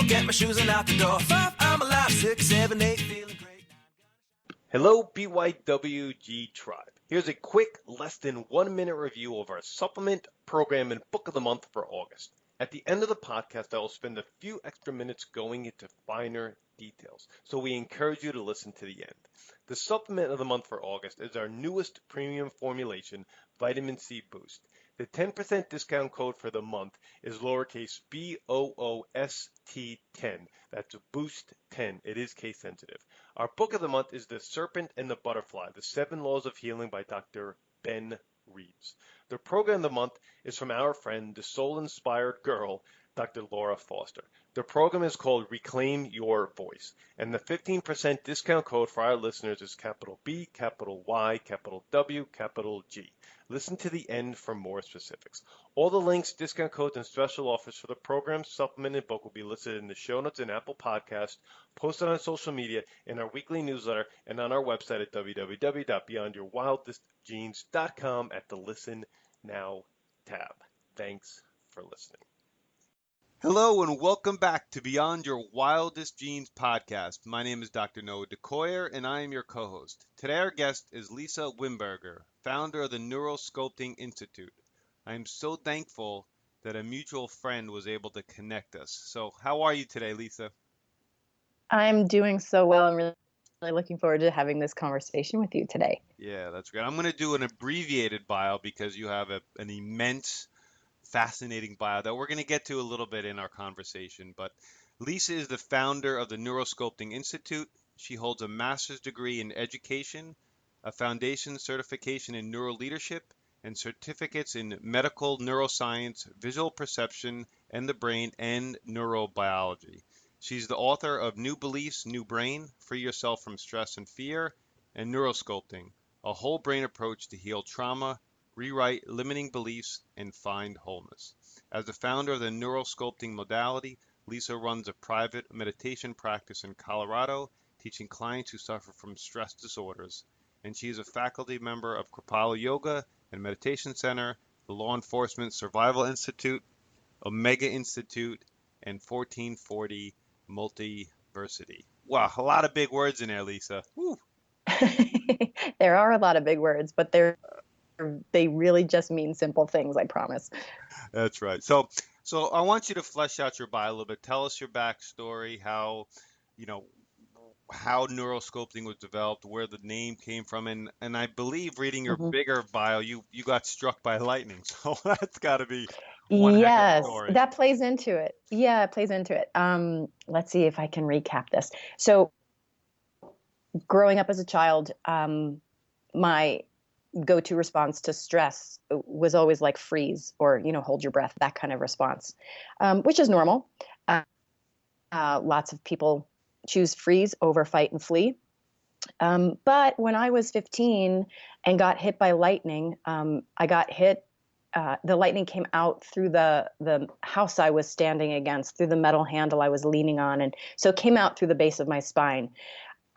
get my shoes and out the door. 5, I'm alive. 6, 7, 8, feeling great. Hello, BYWG tribe. Here's a quick, less than 1 minute review of our supplement, program, and book of the month for August. At the end of the podcast, I will spend a few extra minutes going into finer details, so we encourage you to listen to the end. The supplement of the month for August is our newest premium formulation, Vitamin C Boost. The 10% discount code for the month is lowercase BOOST10. That's Boost 10. It is case sensitive. Our book of the month is The Serpent and the Butterfly, The 7 Laws of Healing by Dr. Ben Reeves. The program of the month is from our friend, the soul-inspired girl, Dr. Laura Foster. The program is called Reclaim Your Voice, and the 15% discount code for our listeners is capital B, capital Y, capital W, capital G. Listen to the end for more specifics. All the links, discount codes, and special offers for the program, supplement, and book will be listed in the show notes in Apple Podcasts, posted on social media, in our weekly newsletter, and on our website at www.beyondyourwildestgenes.com at the Listen Now tab. Thanks for listening. Hello and welcome back to Beyond Your Wildest Genes podcast. My name is Dr. Noah DeCoyer and I am your co-host. Today our guest is Lisa Wimberger, founder of the Neurosculpting Institute. I am so thankful that a mutual friend was able to connect us. So how are you today, Lisa? I'm doing so well. I'm really looking forward to having this conversation with you today. Yeah, that's great. I'm going to do an abbreviated bio because you have an immense fascinating bio that we're going to get to a little bit in our conversation. But Lisa is the founder of the Neurosculpting Institute. She holds a master's degree in education, a foundation certification in NeuroLeadership, and certificates in Medical Neuroscience, visual perception, and the brain, and neurobiology. She's the author of New Beliefs, New Brain, Free Yourself from Stress and Fear, and Neurosculpting, a whole brain approach to heal trauma, rewrite limiting beliefs, and find wholeness. As the founder of the Neurosculpting modality, Lisa runs a private meditation practice in Colorado, teaching clients who suffer from stress disorders. And she is a faculty member of Kripalu Yoga and Meditation Center, the Law Enforcement Survival Institute, Omega Institute, and 1440 Multiversity. Wow, a lot of big words in there, Lisa. Woo. There are a lot of big words, but they really just mean simple things, I promise. That's right. So I want you to flesh out your bio a little bit. Tell us your backstory, how neurosculpting was developed, where the name came from, and I believe reading your bigger bio, you got struck by lightning. So that's got to be one heck of a story. That plays into it. Yeah, it plays into it. Let's see if I can recap this. So growing up as a child, my go-to response to stress was always like freeze or, hold your breath, that kind of response, which is normal. Lots of people choose freeze over fight and flee. But when I was 15 and got hit by lightning, I got hit. The lightning came out through the house I was standing against, through the metal handle I was leaning on. And so it came out through the base of my spine.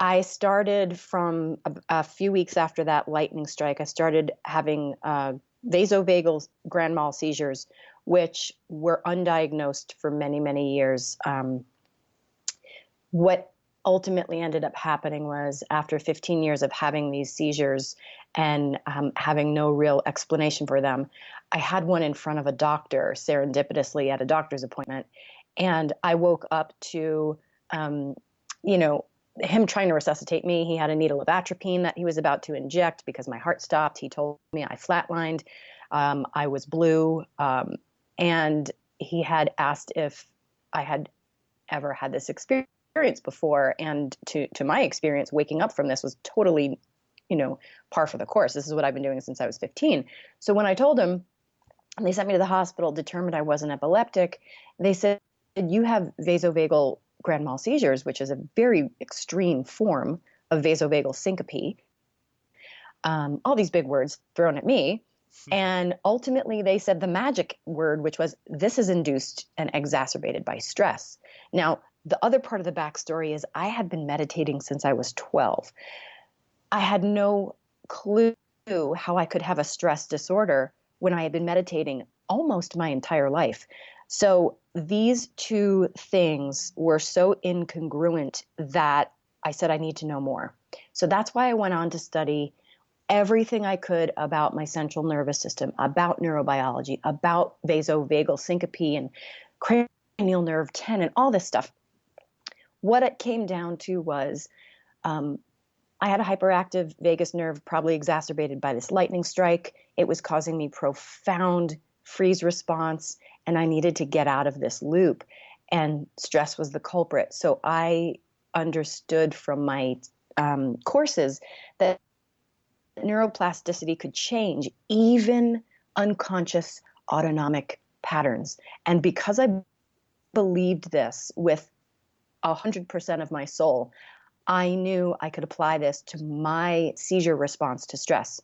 I started from a few weeks after that lightning strike, I started having vasovagal grand mal seizures, which were undiagnosed for many, many years. What ultimately ended up happening was after 15 years of having these seizures and having no real explanation for them, I had one in front of a doctor serendipitously at a doctor's appointment. And I woke up to, him trying to resuscitate me. He had a needle of atropine that he was about to inject because my heart stopped. He told me I flatlined. I was blue. And he had asked if I had ever had this experience before. And to my experience, waking up from this was totally, par for the course. This is what I've been doing since I was 15. So when I told him, and they sent me to the hospital, determined I wasn't epileptic, they said, you have vasovagal grand mal seizures, which is a very extreme form of vasovagal syncope. All these big words thrown at me. And ultimately they said the magic word, which was, this is induced and exacerbated by stress. Now, the other part of the backstory is I had been meditating since I was 12. I had no clue how I could have a stress disorder when I had been meditating almost my entire life. So these two things were so incongruent that I said, I need to know more. So that's why I went on to study everything I could about my central nervous system, about neurobiology, about vasovagal syncope and cranial nerve 10 and all this stuff. What it came down to was I had a hyperactive vagus nerve, probably exacerbated by this lightning strike. It was causing me profound freeze response, and I needed to get out of this loop. And stress was the culprit. So I understood from my courses that neuroplasticity could change even unconscious autonomic patterns. And because I believed this with 100% of my soul, I knew I could apply this to my seizure response to stress.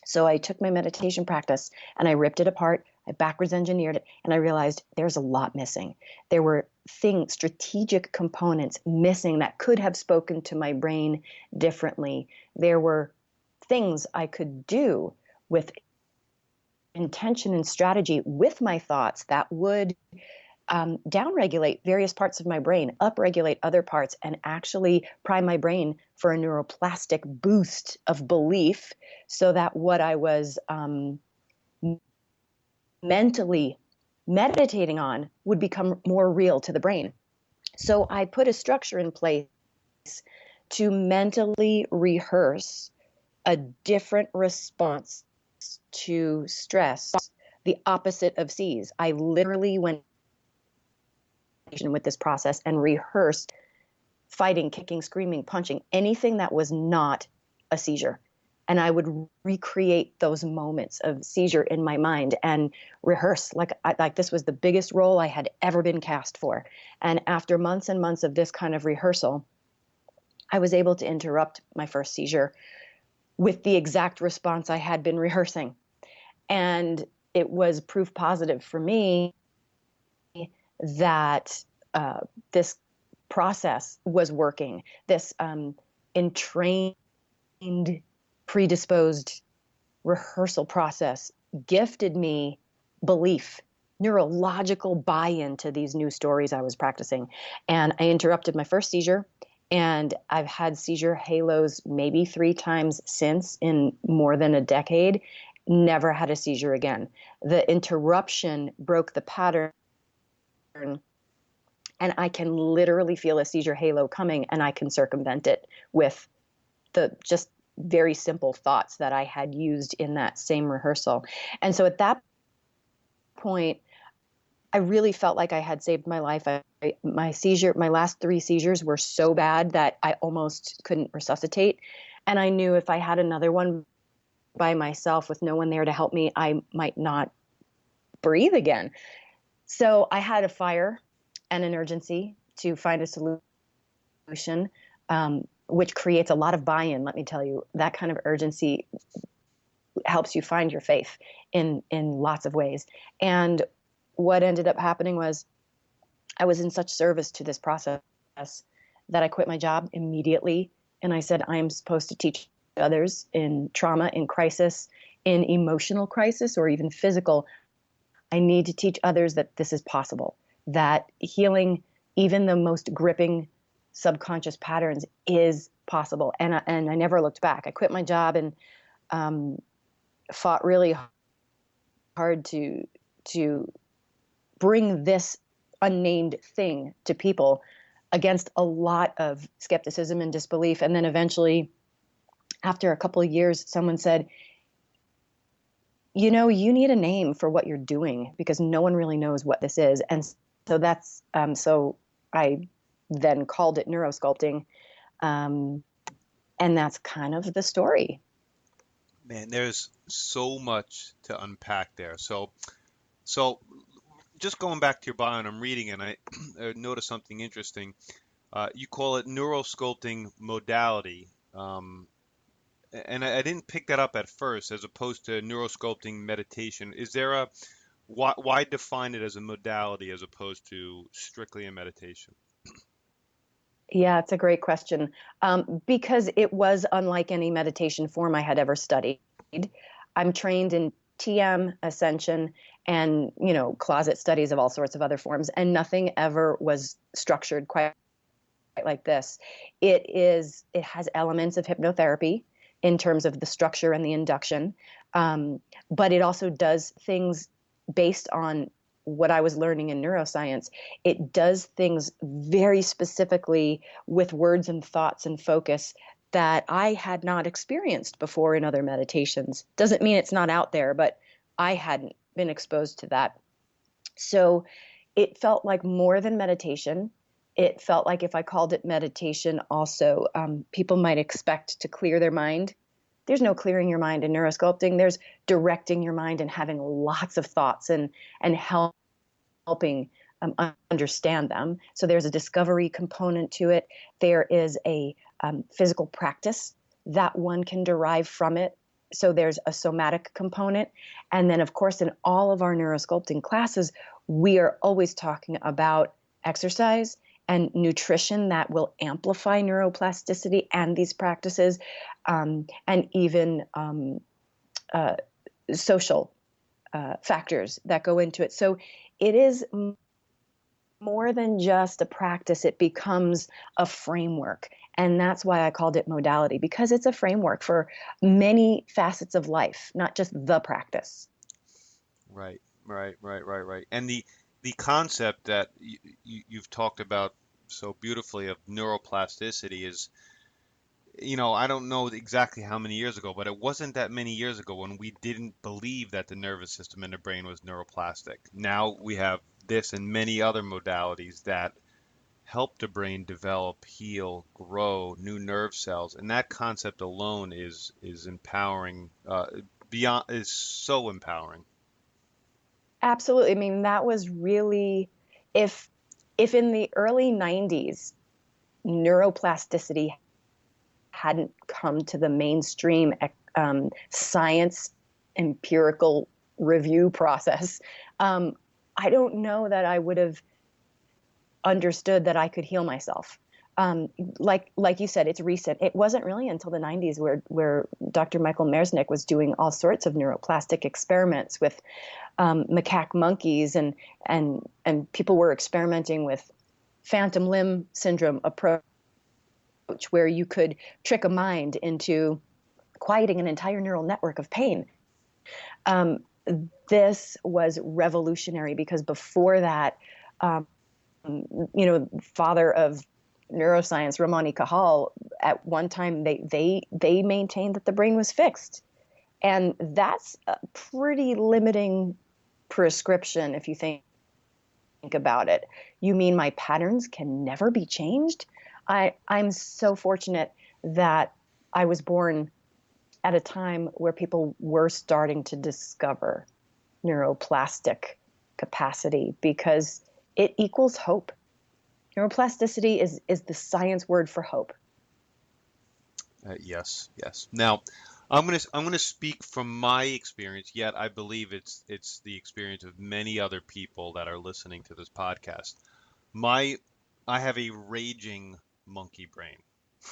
So I took my meditation practice and I ripped it apart. I backwards engineered it, and I realized there's a lot missing. There were strategic components missing that could have spoken to my brain differently. There were things I could do with intention and strategy with my thoughts that would downregulate various parts of my brain, upregulate other parts, and actually prime my brain for a neuroplastic boost of belief so that what I was mentally meditating on would become more real to the brain. So I put a structure in place to mentally rehearse a different response to stress, the opposite of seize. I literally went with this process and rehearsed fighting, kicking, screaming, punching, anything that was not a seizure. And I would recreate those moments of seizure in my mind and rehearse like this was the biggest role I had ever been cast for. And after months and months of this kind of rehearsal, I was able to interrupt my first seizure with the exact response I had been rehearsing. And it was proof positive for me that this process was working. This entrained, predisposed rehearsal process gifted me belief, neurological buy-in to these new stories I was practicing. And I interrupted my first seizure, and I've had seizure halos maybe 3 times since in more than a decade. Never had a seizure again. The interruption broke the pattern, and I can literally feel a seizure halo coming, and I can circumvent it with the just very simple thoughts that I had used in that same rehearsal. And so at that point, I really felt like I had saved my life. My last 3 seizures were so bad that I almost couldn't resuscitate. And I knew if I had another one by myself with no one there to help me, I might not breathe again. So I had a fire and an urgency to find a solution, which creates a lot of buy-in. Let me tell you, that kind of urgency helps you find your faith in lots of ways. And what ended up happening was I was in such service to this process that I quit my job immediately. And I said, I am supposed to teach others in trauma, in crisis, in emotional crisis, or even physical. I need to teach others that this is possible, that healing even the most gripping subconscious patterns is possible. And I never looked back. I quit my job and fought really hard to bring this unnamed thing to people against a lot of skepticism and disbelief. And then eventually, after a couple of years, someone said, you need a name for what you're doing because no one really knows what this is. And so that's, so I then called it neurosculpting. And that's kind of the story. Man, there's so much to unpack there. So just going back to your bio, and I'm reading, and I noticed something interesting. You call it neurosculpting modality. And I didn't pick that up at first, as opposed to neurosculpting meditation. Is there why define it as a modality as opposed to strictly a meditation? Yeah, it's a great question. Because it was unlike any meditation form I had ever studied. I'm trained in TM, ascension, and, closet studies of all sorts of other forms, and nothing ever was structured quite like this. It has elements of hypnotherapy in terms of the structure and the induction, but it also does things based on what I was learning in neuroscience. It does things very specifically with words and thoughts and focus that I had not experienced before in other meditations. Doesn't mean it's not out there, but I hadn't been exposed to that. So it felt like more than meditation. It felt like if I called it meditation, also, people might expect to clear their mind. There's no clearing your mind in neurosculpting. There's directing your mind and having lots of thoughts and helping understand them. So there's a discovery component to it. There is a physical practice that one can derive from it. So there's a somatic component. And then, of course, in all of our neurosculpting classes, we are always talking about exercise and nutrition that will amplify neuroplasticity and these practices, and even social factors that go into it. So it is more than just a practice. It becomes a framework. And that's why I called it modality, because it's a framework for many facets of life, not just the practice. Right. And the concept that you've talked about so beautifully of neuroplasticity is, I don't know exactly how many years ago, but it wasn't that many years ago when we didn't believe that the nervous system and the brain was neuroplastic. Now we have this and many other modalities that help the brain develop, heal, grow new nerve cells, and that concept alone is empowering. Is so empowering. Absolutely. I mean, that was really, if in the early 90s, neuroplasticity hadn't come to the mainstream science empirical review process, I don't know that I would have understood that I could heal myself. Like you said, it's recent. It wasn't really until the 90s where Dr. Michael Merznick was doing all sorts of neuroplastic experiments with macaque monkeys, and people were experimenting with phantom limb syndrome approach, where you could trick a mind into quieting an entire neural network of pain. This was revolutionary because before that, father of neuroscience, Ramani Cajal, at one time they maintained that the brain was fixed, and that's a pretty limiting prescription if you think about it. You mean my patterns can never be changed? I'm so fortunate that I was born at a time where people were starting to discover neuroplastic capacity, because it equals hope. Neuroplasticity is the science word for hope. Yes. Now, I'm gonna speak from my experience. Yet I believe it's the experience of many other people that are listening to this podcast. I have a raging monkey brain.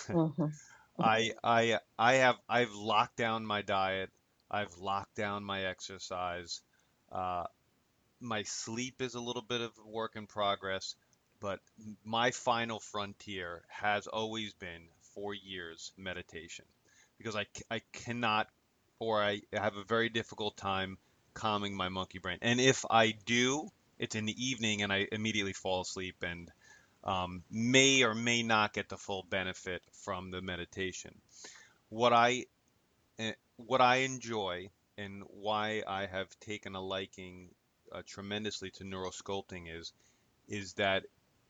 Mm-hmm. I've locked down my diet. I've locked down my exercise. My sleep is a little bit of a work in progress, but my final frontier has always been, for years, meditation, because I cannot, or I have a very difficult time calming my monkey brain. And if I do, it's in the evening and I immediately fall asleep and may or may not get the full benefit from the meditation. What I enjoy and why I have taken a liking tremendously to neurosculpting is that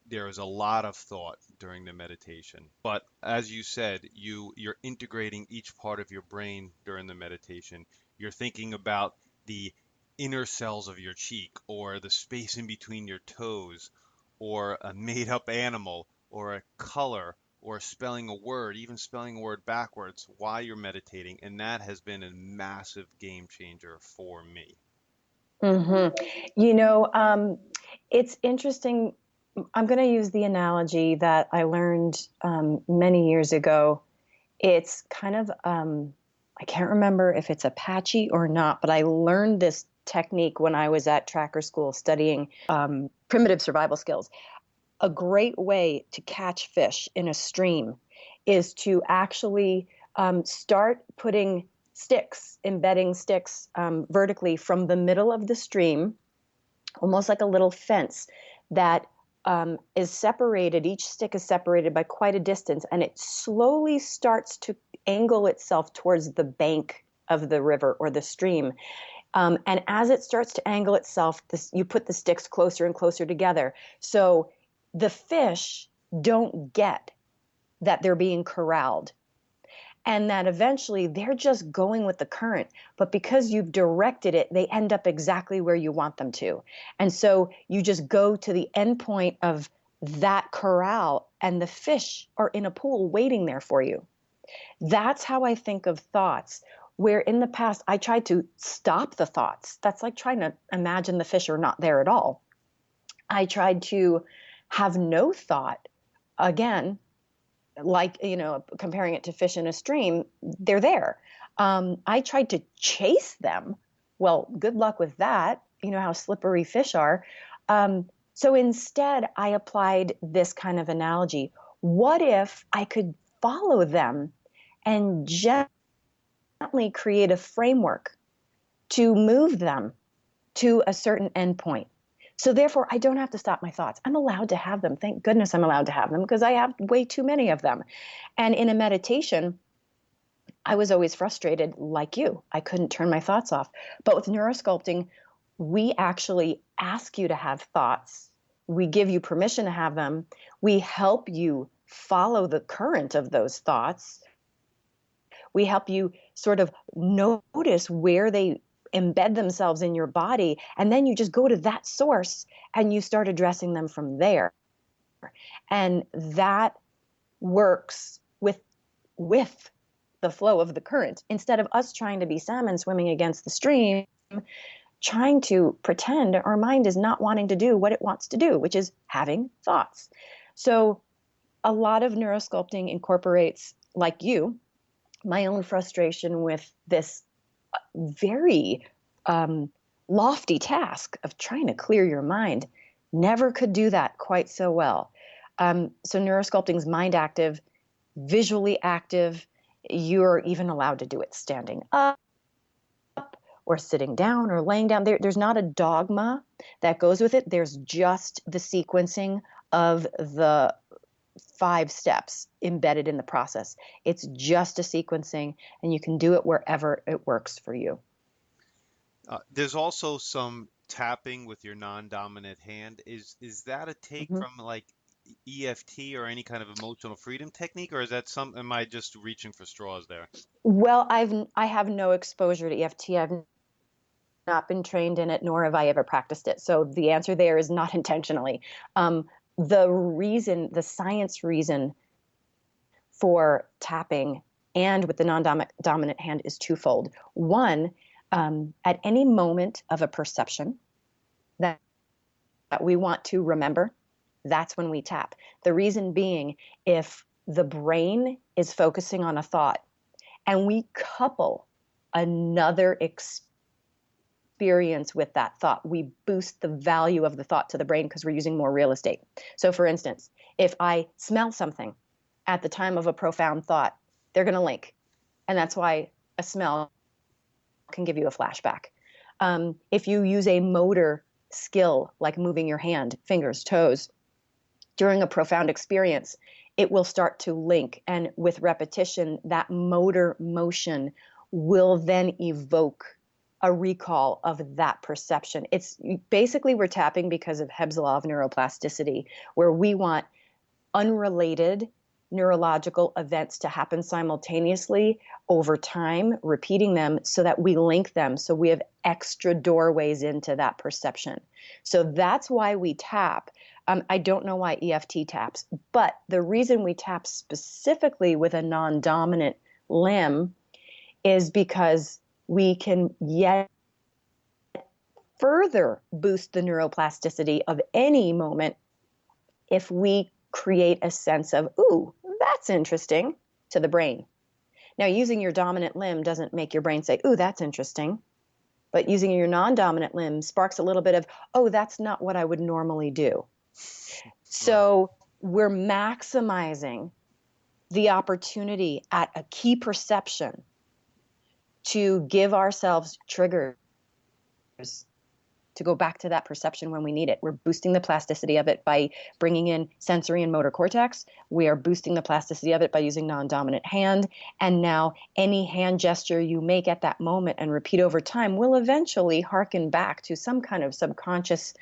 there is a lot of thought during the meditation. But as you said, you're integrating each part of your brain during the meditation. You're thinking about the inner cells of your cheek, or the space in between your toes, or a made up animal, or a color, or spelling a word, even spelling a word backwards while you're meditating. And that has been a massive game changer for me. Mm-hmm. It's interesting. I'm going to use the analogy that I learned many years ago. It's kind of I can't remember if it's Apache or not, but I learned this technique when I was at tracker school studying primitive survival skills. A great way to catch fish in a stream is to actually start putting sticks, embedding sticks vertically from the middle of the stream, almost like a little fence that is separated. Each stick is separated by quite a distance, and it slowly starts to angle itself towards the bank of the river or the stream. And as it starts to angle itself, you put the sticks closer and closer together. So the fish don't get that they're being corralled, and that eventually they're just going with the current. But because you've directed it, they end up exactly where you want them to. And so you just go to the end point of that corral, and the fish are in a pool waiting there for you. That's how I think of thoughts, where in the past I tried to stop the thoughts. That's like trying to imagine the fish are not there at all. I tried to have no thought. Again, like, comparing it to fish in a stream, they're there. I tried to chase them. Well, good luck with that. You know how slippery fish are. So instead, I applied this kind of analogy. What if I could follow them and gently create a framework to move them to a certain endpoint? So therefore, I don't have to stop my thoughts. I'm allowed to have them. Thank goodness I'm allowed to have them, because I have way too many of them. And in a meditation, I was always frustrated like you. I couldn't turn my thoughts off. But with neurosculpting, we actually ask you to have thoughts. We give you permission to have them. We help you follow the current of those thoughts. We help you sort of notice where they embed themselves in your body, and then you just go to that source and you start addressing them from there. And that works with the flow of the current, instead of us trying to be salmon swimming against the stream, trying to pretend our mind is not wanting to do what it wants to do, which is having thoughts. So a lot of neurosculpting incorporates, like you, my own frustration with this very lofty task of trying to clear your mind. Never could do that quite so well. So neurosculpting is mind active, visually active. You're even allowed to do it standing up or sitting down or laying down. There's not a dogma that goes with it. There's just the sequencing of the 5 steps embedded in the process. It's just a sequencing, and you can do it wherever it works for you. There's also some tapping with your non-dominant hand. Is that a take from like EFT or any kind of emotional freedom technique, or is that am I just reaching for straws there? Well, I have no exposure to EFT. I've not been trained in it, nor have I ever practiced it. So the answer there is not intentionally. The science reason for tapping and with the non-dominant hand is twofold. One, at any moment of a perception that we want to remember, that's when we tap. The reason being, if the brain is focusing on a thought and we couple another experience with that thought, we boost the value of the thought to the brain because we're using more real estate. So for instance, if I smell something at the time of a profound thought, they're going to link. And that's why a smell can give you a flashback. If you use a motor skill, like moving your hand, fingers, toes, during a profound experience, it will start to link. And with repetition, that motor motion will then evoke a recall of that perception. It's basically, we're tapping because of Hebb's law of neuroplasticity, where we want unrelated neurological events to happen simultaneously over time, repeating them so that we link them. So we have extra doorways into that perception. So that's why we tap. I don't know why EFT taps, but the reason we tap specifically with a non-dominant limb is because we can yet further boost the neuroplasticity of any moment if we create a sense of, ooh, that's interesting, to the brain. Now, using your dominant limb doesn't make your brain say, "Ooh, that's interesting." But using your non-dominant limb sparks a little bit of, "Oh, that's not what I would normally do." So we're maximizing the opportunity at a key perception to give ourselves triggers to go back to that perception when we need it. We're boosting the plasticity of it by bringing in sensory and motor cortex. We are boosting the plasticity of it by using non-dominant hand. And now any hand gesture you make at that moment and repeat over time will eventually harken back to some kind of subconscious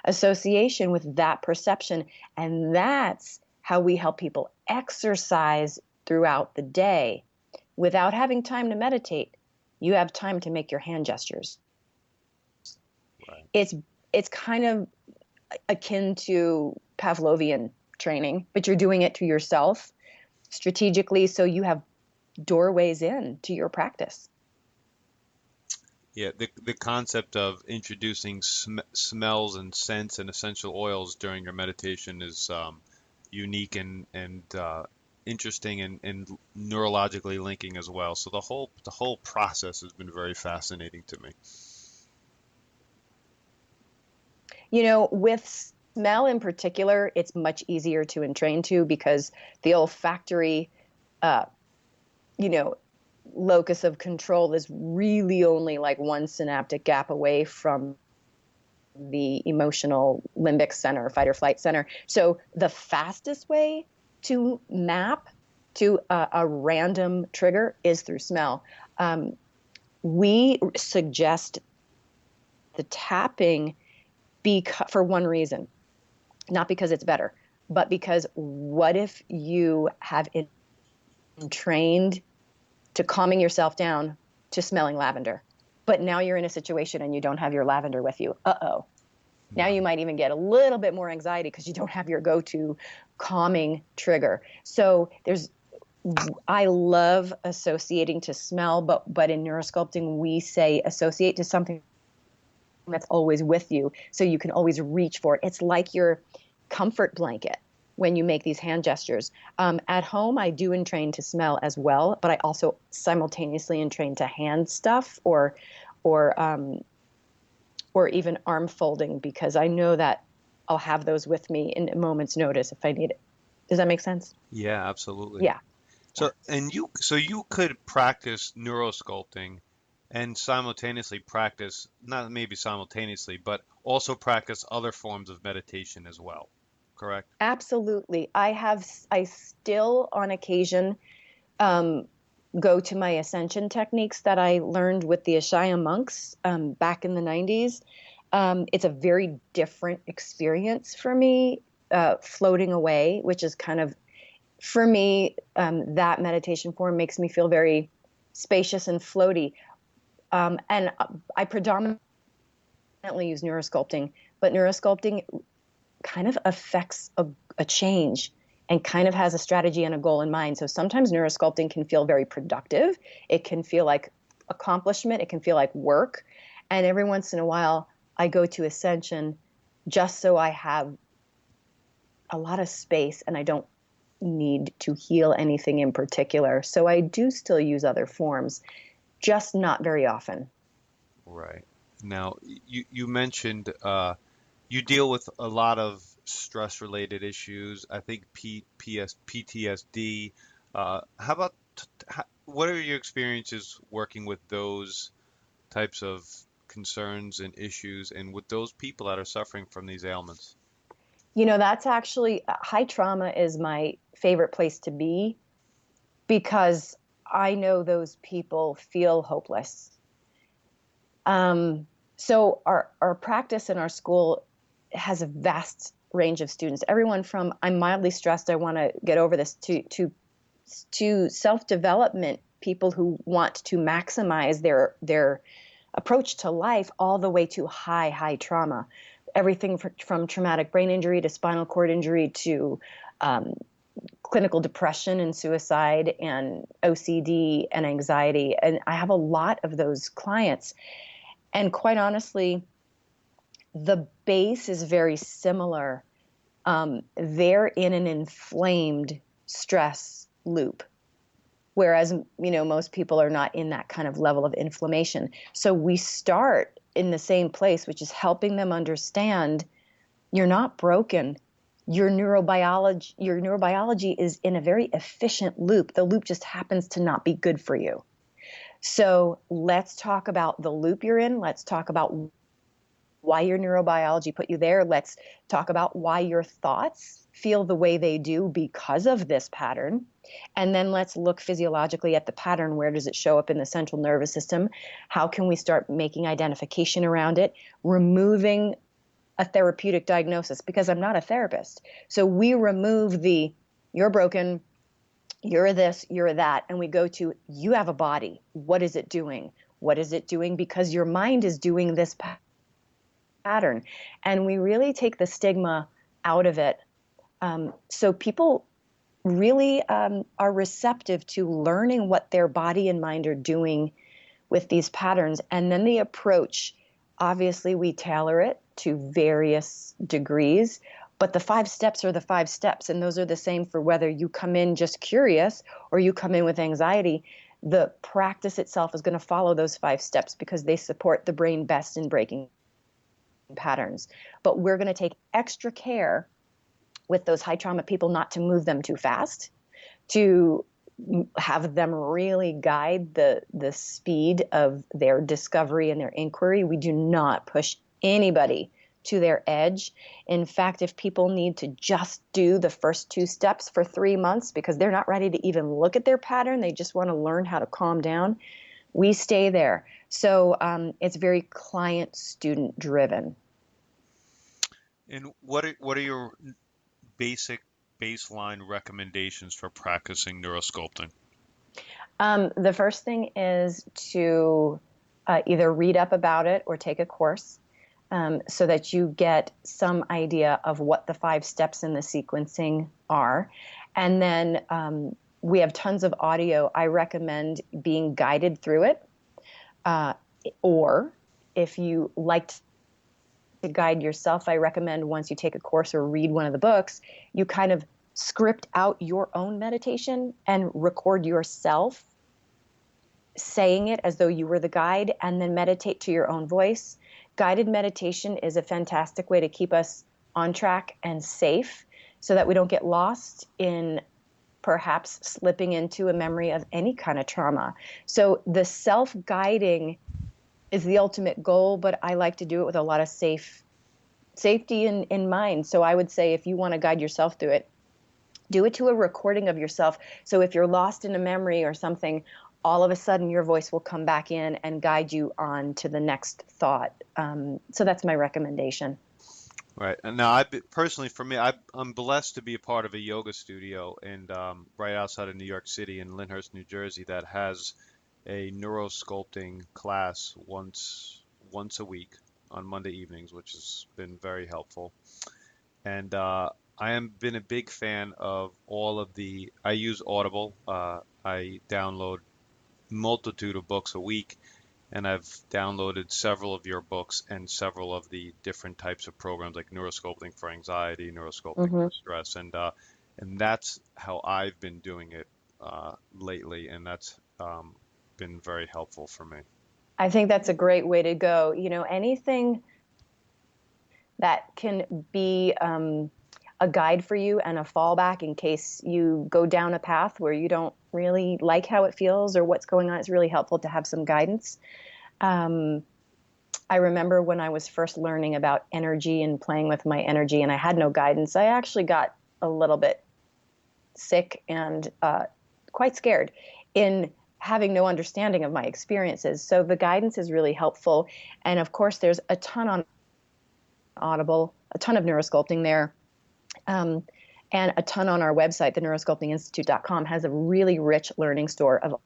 association with that perception. And that's how we help people exercise throughout the day. Without having time to meditate, you have time to make your hand gestures. Right. It's kind of akin to Pavlovian training, but you're doing it to yourself strategically, so you have doorways in to your practice. Yeah, the concept of introducing smells and scents and essential oils during your meditation is unique and interesting and neurologically linking as well. So the whole process has been very fascinating to me. You know, with smell in particular, it's much easier to entrain to because the olfactory, locus of control is really only like one synaptic gap away from the emotional limbic center, fight or flight center. So the fastest way to map to a random trigger is through smell. We suggest the tapping for one reason, not because it's better, but because what if you have trained to calming yourself down to smelling lavender, but now you're in a situation and you don't have your lavender with you? Uh-oh. Now you might even get a little bit more anxiety because you don't have your go-to calming trigger. So I love associating to smell, but in neurosculpting, we say associate to something that's always with you, so you can always reach for it. It's like your comfort blanket when you make these hand gestures. At home, I do entrain to smell as well, but I also simultaneously entrain to hand stuff or even arm folding, because I know that I'll have those with me in a moment's notice if I need it. Does that make sense? Yeah, absolutely. Yeah. So you could practice neurosculpting and simultaneously practice, not maybe simultaneously, but also practice other forms of meditation as well, correct? Absolutely. I still on occasion go to my ascension techniques that I learned with the Ashaya monks back in the 90s. It's a very different experience for me, floating away, which is kind of, for me, that meditation form makes me feel very spacious and floaty. And I predominantly use neurosculpting, but neurosculpting kind of affects a change and kind of has a strategy and a goal in mind. So sometimes neurosculpting can feel very productive. It can feel like accomplishment. It can feel like work. And every once in a while, I go to ascension just so I have a lot of space and I don't need to heal anything in particular. So I do still use other forms, just not very often. Right. Now, you mentioned you deal with a lot of stress-related issues. I think PTSD. What are your experiences working with those types of concerns and issues and with those people that are suffering from these ailments? You know, that's actually, high trauma is my favorite place to be because I know those people feel hopeless. So our practice in our school has a vast range of students, everyone from I'm mildly stressed, I want to get over this, to self-development, people who want to maximize their approach to life, all the way to high trauma. Everything from traumatic brain injury to spinal cord injury to clinical depression and suicide and OCD and anxiety. And I have a lot of those clients. And quite honestly, the base is very similar. They're in an inflamed stress loop. whereas, most people are not in that kind of level of inflammation. So we start in the same place, which is helping them understand you're not broken. Your neurobiology is in a very efficient loop. The loop just happens to not be good for you. So let's talk about the loop you're in. Let's talk about why your neurobiology put you there. Let's talk about why your thoughts feel the way they do because of this pattern. And then let's look physiologically at the pattern. Where does it show up in the central nervous system? How can we start making identification around it, removing a therapeutic diagnosis? Because I'm not a therapist. So we remove the you're broken, you're this, you're that, and we go to you have a body. What is it doing? What is it doing? Because your mind is doing this pattern. And we really take the stigma out of it. So people really are receptive to learning what their body and mind are doing with these patterns. And then the approach, obviously we tailor it to various degrees, but the 5 steps are the 5 steps. And those are the same for whether you come in just curious or you come in with anxiety. The practice itself is going to follow those 5 steps because they support the brain best in breaking patterns. But we're going to take extra care with those high trauma people not to move them too fast, to have them really guide the speed of their discovery and their inquiry. We do not push anybody to their edge. In fact, if people need to just do the first 2 steps for 3 months because they're not ready to even look at their pattern, they just want to learn how to calm down, we stay there. So it's very client-student driven. And what are your basic baseline recommendations for practicing neurosculpting? The first thing is to either read up about it or take a course so that you get some idea of what the 5 steps in the sequencing are. And then we have tons of audio. I recommend being guided through it. Or if you like to guide yourself, I recommend once you take a course or read one of the books, you kind of script out your own meditation and record yourself saying it as though you were the guide, and then meditate to your own voice. Guided meditation is a fantastic way to keep us on track and safe so that we don't get lost in perhaps slipping into a memory of any kind of trauma. So the self-guiding is the ultimate goal, but I like to do it with a lot of safety in mind. So I would say if you want to guide yourself through it, do it to a recording of yourself. So if you're lost in a memory or something, all of a sudden your voice will come back in and guide you on to the next thought. So that's my recommendation. Right. And now, personally, for me, I'm blessed to be a part of a yoga studio and right outside of New York City in Lyndhurst, New Jersey, that has a neurosculpting class once a week on Monday evenings, which has been very helpful. And I have been a big fan of all of I use Audible. I download multitude of books a week, and I've downloaded several of your books and several of the different types of programs like neurosculpting for anxiety, neurosculpting for stress, and that's how I've been doing it lately, and that's been very helpful for me. I think that's a great way to go. Anything that can be a guide for you and a fallback in case you go down a path where you don't really like how it feels or what's going on, it's really helpful to have some guidance. I remember when I was first learning about energy and playing with my energy and I had no guidance, I actually got a little bit sick and quite scared in having no understanding of my experiences. So the guidance is really helpful. And of course, there's a ton on Audible, a ton of neurosculpting there. And a ton on our website, the neurosculptinginstitute.com, has a really rich learning store of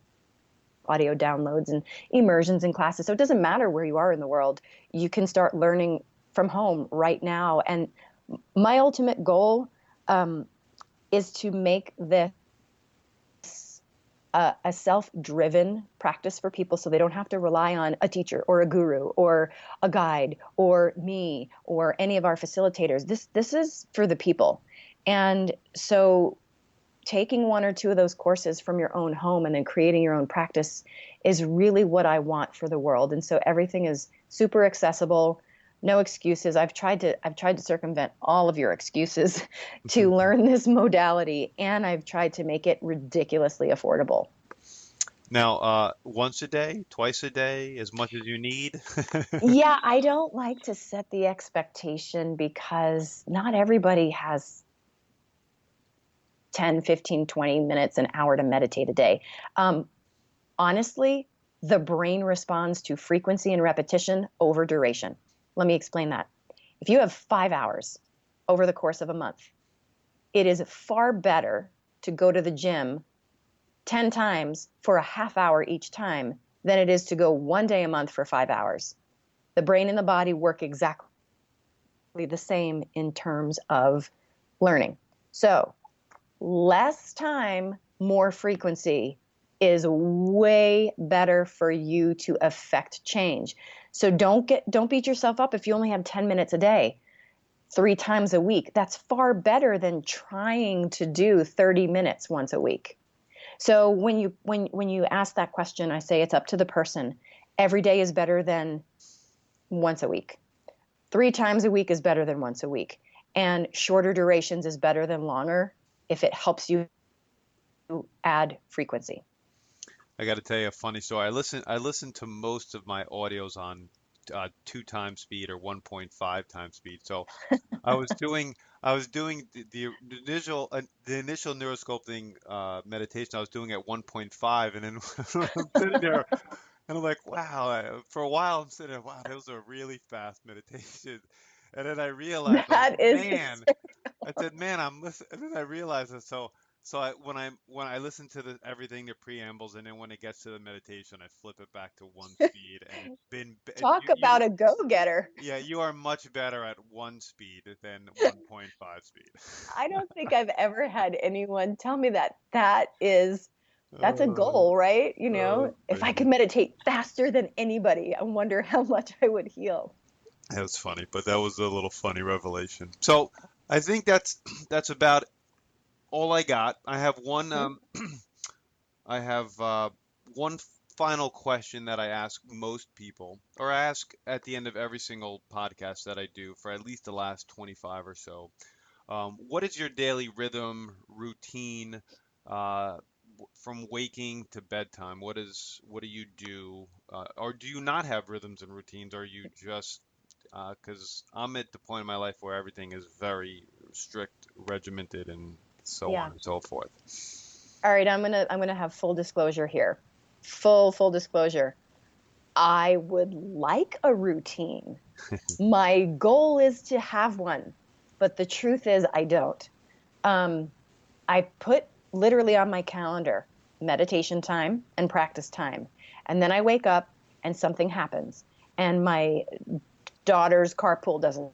audio downloads and immersions and classes. So it doesn't matter where you are in the world. You can start learning from home right now. And my ultimate goal is to make this a self-driven practice for people so they don't have to rely on a teacher or a guru or a guide or me or any of our facilitators. This is for the people. And so taking one or two of those courses from your own home and then creating your own practice is really what I want for the world. And so everything is super accessible, no excuses. I've tried to circumvent all of your excuses to learn this modality, and I've tried to make it ridiculously affordable. Now, once a day, twice a day, as much as you need? Yeah, I don't like to set the expectation because not everybody has 10, 15, 20 minutes, an hour to meditate a day. Honestly, the brain responds to frequency and repetition over duration. Let me explain that. If you have 5 hours over the course of a month, it is far better to go to the gym 10 times for a half hour each time than it is to go one day a month for 5 hours. The brain and the body work exactly the same in terms of learning. So less time, more frequency is way better for you to affect change. So don't beat yourself up if you only have 10 minutes a day, 3 times a week. That's far better than trying to do 30 minutes once a week. So when you ask that question, I say it's up to the person. Every day is better than once a week. 3 times a week is better than once a week. And shorter durations is better than longer if it helps you add frequency. I got to tell you a funny story. I listen to most of my audios on 2 times speed or 1.5 times speed. So I was doing the initial neurosculpting meditation. I was doing at 1.5, and then I'm sitting there and I'm like, wow. For a while I'm sitting there, wow, that was a really fast meditation. And then I realized, That is man, I said, man, I'm listening. And then I realized that. When I listen to everything, the preambles, and then when it gets to the meditation, I flip it back to 1 speed, and talk about a go-getter. yeah, you are much better at 1 speed than 1.5 speed. I don't think I've ever had anyone tell me that. That's a goal, right? If I could meditate faster than anybody, I wonder how much I would heal. That was funny, but that was a little funny revelation. So I think that's about all I got. I have one one final question that I ask most people, or I ask at the end of every single podcast that I do for at least the last 25 or so. What is your daily rhythm, routine, from waking to bedtime? What do you do? Or do you not have rhythms and routines? Or are you just, because I'm at the point in my life where everything is very strict, regimented, and so on and so forth. All right, I'm gonna have full disclosure here. Full disclosure. I would like a routine. My goal is to have one, but the truth is I don't. I put literally on my calendar meditation time and practice time. And then I wake up and something happens. And my daughter's carpool doesn't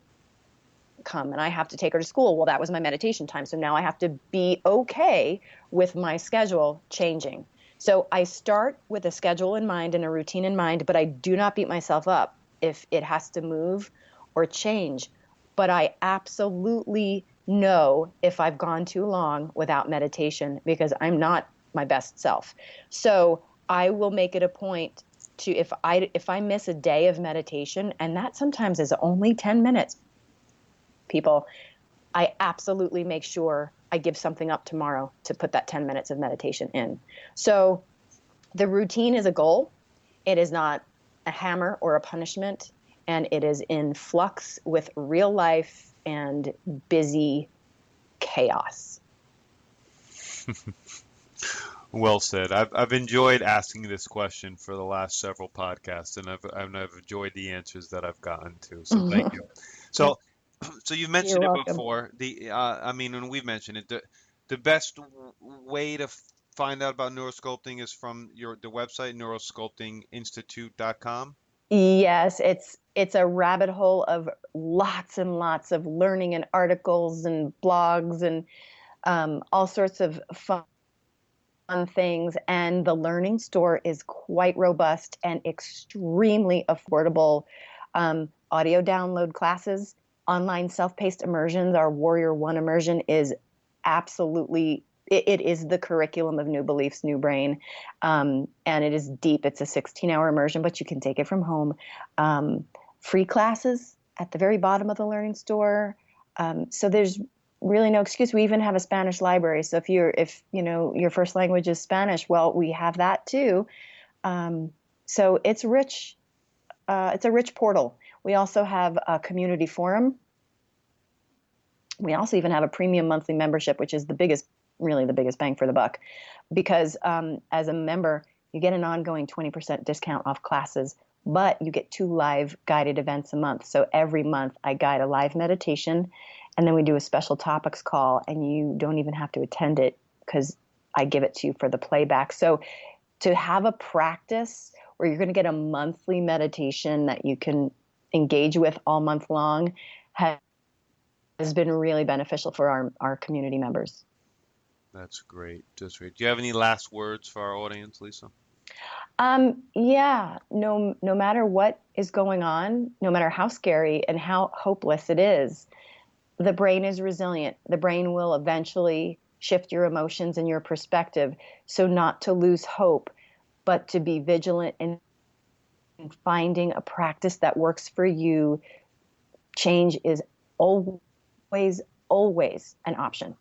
come and I have to take her to school. Well, that was my meditation time. So now I have to be okay with my schedule changing. So I start with a schedule in mind and a routine in mind, but I do not beat myself up if it has to move or change. But I absolutely know if I've gone too long without meditation because I'm not my best self. So I will make it a point to, if I miss a day of meditation, and that sometimes is only 10 minutes, people, I absolutely make sure I give something up tomorrow to put that 10 minutes of meditation in. So the routine is a goal. It is not a hammer or a punishment, and it is in flux with real life and busy chaos. Well said. I've enjoyed asking this question for the last several podcasts, and I've enjoyed the answers that I've gotten to. So thank you. So you've mentioned it before. And we've mentioned it. The best way to find out about neurosculpting is from the website neurosculptinginstitute.com. Yes, it's a rabbit hole of lots and lots of learning and articles and blogs and all sorts of fun things. And the learning store is quite robust and extremely affordable. Audio download classes, online self-paced immersions. Our Warrior One immersion is absolutely it is the curriculum of New Beliefs, New Brain. And it is deep. It's a 16-hour immersion, but you can take it from home. Free classes at the very bottom of the learning store. So there's really no excuse. We even have a Spanish library. So if your first language is Spanish, well, we have that too. So it's rich. It's a rich portal. We also have a community forum. We also even have a premium monthly membership, which is really the biggest bang for the buck, because as a member, you get an ongoing 20% discount off classes, but you get 2 live guided events a month. So every month I guide a live meditation, and then we do a special topics call, and you don't even have to attend it because I give it to you for the playback. So to have a practice where you're going to get a monthly meditation that you can engage with all month long has been really beneficial for our community members. That's great. That's great. Do you have any last words for our audience, Lisa? Yeah, no matter what is going on, no matter how scary and how hopeless it is, the brain is resilient. The brain will eventually shift your emotions and your perspective. So not to lose hope, but to be vigilant in finding a practice that works for you. Change is always an option.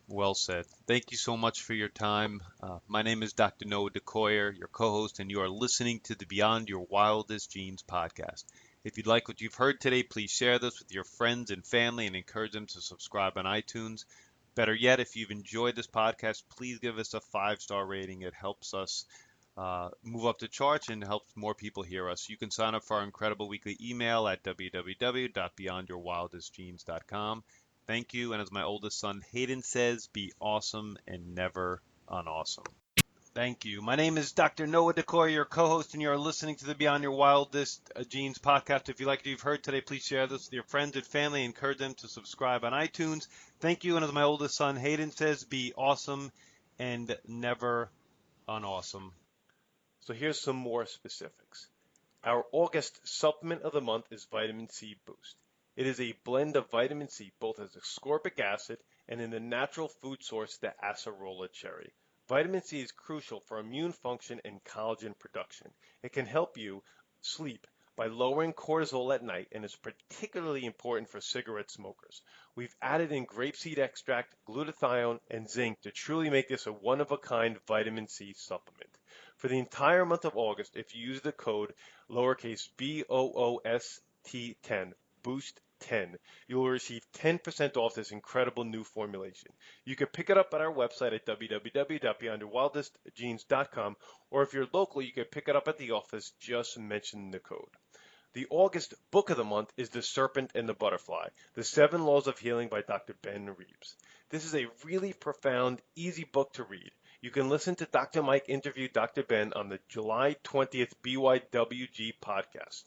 Well said. Thank you so much for your time. My name is Dr. Noah DeCoyer, your co-host, and you are listening to the Beyond Your Wildest Genes podcast. If you'd like what you've heard today, please share this with your friends and family and encourage them to subscribe on iTunes. Better yet, if you've enjoyed this podcast, please give us a 5-star rating. It helps us move up the charts and helps more people hear us. You can sign up for our incredible weekly email at www.beyondyourwildestgenes.com. Thank you, and as my oldest son Hayden says, be awesome and never unawesome. Thank you. My name is Dr. Noah DeCoyer, your co-host, and you're listening to the Beyond Your Wildest Genes podcast. If you like what you've heard today, please share this with your friends and family. Encourage them to subscribe on iTunes. Thank you, and as my oldest son Hayden says, be awesome and never unawesome. So here's some more specifics. Our August supplement of the month is Vitamin C Boost. It is a blend of vitamin C, both as ascorbic acid and in the natural food source, the acerola cherry. Vitamin C is crucial for immune function and collagen production. It can help you sleep by lowering cortisol at night and is particularly important for cigarette smokers. We've added in grapeseed extract, glutathione, and zinc to truly make this a one-of-a-kind vitamin C supplement. For the entire month of August, if you use the code lowercase BOOST10, BOOST10, you will receive 10% off this incredible new formulation. You can pick it up at our website at www.beyondyourwildestgenes.com, or if you're local, you can pick it up at the office. Just mention the code. The August book of the month is The Serpent and the Butterfly, The 7 Laws of Healing by Dr. Ben Reeves. This is a really profound, easy book to read. You can listen to Dr. Mike interview Dr. Ben on the July 20th BYWG podcast.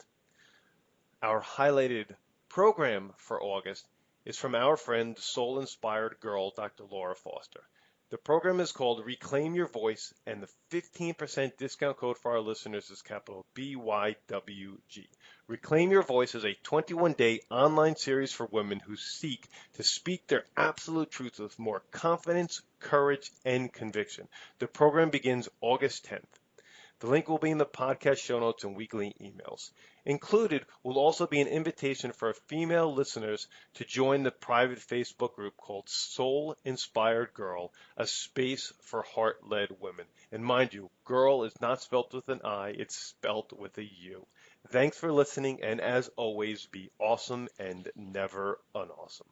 Our highlighted program for August is from our friend, soul-inspired girl, Dr. Laura Foster. The program is called Reclaim Your Voice, and the 15% discount code for our listeners is capital BYWG. Reclaim Your Voice is a 21-day online series for women who seek to speak their absolute truth with more confidence, courage, and conviction. The program begins August 10th. The link will be in the podcast show notes and weekly emails. Included will also be an invitation for female listeners to join the private Facebook group called Soul Inspired Girl, a space for heart-led women. And mind you, girl is not spelled with an I, it's spelled with a U. Thanks for listening, and as always, be awesome and never unawesome.